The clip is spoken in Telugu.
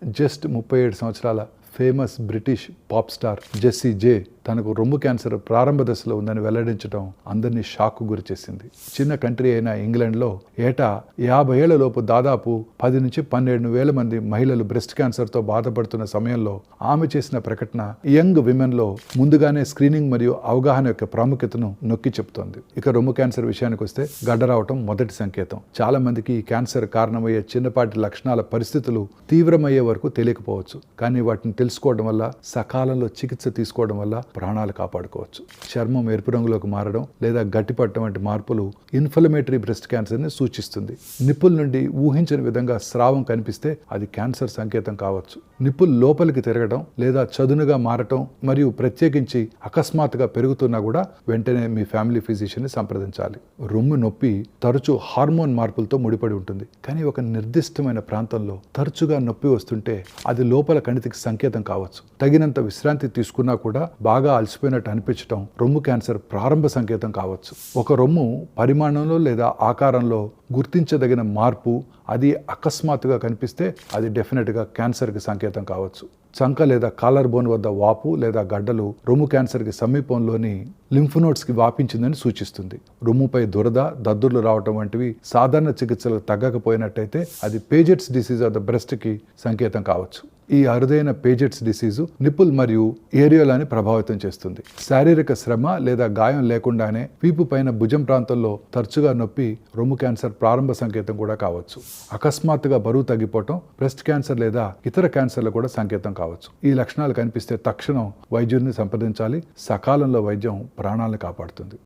జస్ట్ 37 సంవత్సరాల famous British pop star Jessie J తనకు రొమ్ము క్యాన్సర్ ప్రారంభ దశలో ఉందని వెల్లడించడం అందరినీ షాక్కు గురి చేసింది. చిన్న కంట్రీ అయిన ఇంగ్లాండ్లో ఏటా 50 ఏళ్లలోపు దాదాపు 10 నుంచి 12 వేల మంది మహిళలు బ్రెస్ట్ క్యాన్సర్తో బాధపడుతున్న సమయంలో ఆమె చేసిన ప్రకటన యంగ్ విమెన్లో ముందుగానే స్క్రీనింగ్ మరియు అవగాహన యొక్క ప్రాముఖ్యతను నొక్కి చెబుతోంది. ఇక రొమ్ము క్యాన్సర్ విషయానికి వస్తే గడ్డ రావటం మొదటి సంకేతం. చాలా మందికి ఈ క్యాన్సర్ కారణమయ్యే చిన్నపాటి లక్షణాల పరిస్థితులు తీవ్రమయ్యే వరకు తెలియకపోవచ్చు. కానీ వాటిని తెలుసుకోవడం వల్ల, సకాలంలో చికిత్స తీసుకోవడం వల్ల ప్రాణాలు కాపాడుకోవచ్చు. చర్మం ఎరుపు రంగులోకి మారడం లేదా గట్టిపట్టడం వంటి మార్పులు ఇన్ఫ్లమేటరీ బ్రెస్ట్ క్యాన్సర్ని సూచిస్తుంది. నిప్పుల నుండి ఊహించని విధంగా స్రావం కనిపిస్తే అది క్యాన్సర్ సంకేతం కావచ్చు. నిప్పులు లోపలికి తిరగడం లేదా చదునుగా మారటం మరియు ప్రత్యేకించి అకస్మాత్తుగా పెరుగుతున్నా కూడా వెంటనే మీ ఫ్యామిలీ ఫిజిషియన్ని సంప్రదించాలి. రొమ్ము నొప్పి తరచూ హార్మోన్ మార్పులతో ముడిపడి ఉంటుంది. కానీ ఒక నిర్దిష్టమైన ప్రాంతంలో తరచుగా నొప్పి వస్తుంటే అది లోపల కణితికి సంకేతం కావచ్చు. తగినంత విశ్రాంతి తీసుకున్నా కూడా బాగా అలసిపోయినట్టు అనిపించడం రొమ్ము క్యాన్సర్ ప్రారంభ సంకేతం కావచ్చు. ఒక రొమ్ము పరిమాణంలో లేదా ఆకారంలో గుర్తించదగిన మార్పు అది అకస్మాత్తుగా కనిపిస్తే అది డెఫినెట్గా క్యాన్సర్కి సంకేతం కావచ్చు. చంక లేదా కాలర్ బోన్ వద్ద వాపు లేదా గడ్డలు రొమ్ము క్యాన్సర్కి సమీపంలోని లింఫ్ నోడ్స్కి వ్యాపించిందని సూచిస్తుంది. రొమ్ముపై దురద, దద్దుర్లు రావటం వంటివి సాధారణ చికిత్సలకు తగ్గకపోయినట్టయితే అది పేజెట్స్ డిసీజ్ ఆఫ్ ద బ్రెస్ట్కి సంకేతం కావచ్చు. ఈ అరుదైన పేజెట్స్ డిసీజు నిప్పుల్ మరియు ఏరియోలాని ప్రభావితం చేస్తుంది. శారీరక శ్రమ లేదా గాయం లేకుండానే వీపు పైన భుజం ప్రాంతంలో తరచుగా నొప్పి రొమ్ము క్యాన్సర్ ప్రారంభ సంకేతం కూడా కావచ్చు. అకస్మాత్తుగా బరువు తగ్గిపోవటం బ్రెస్ట్ క్యాన్సర్ లేదా ఇతర క్యాన్సర్లు కూడా సంకేతం కావచ్చు. ఈ లక్షణాలు కనిపిస్తే తక్షణం వైద్యుడిని సంప్రదించాలి. సకాలంలో వైద్యం ప్రాణాలను కాపాడుతుంది.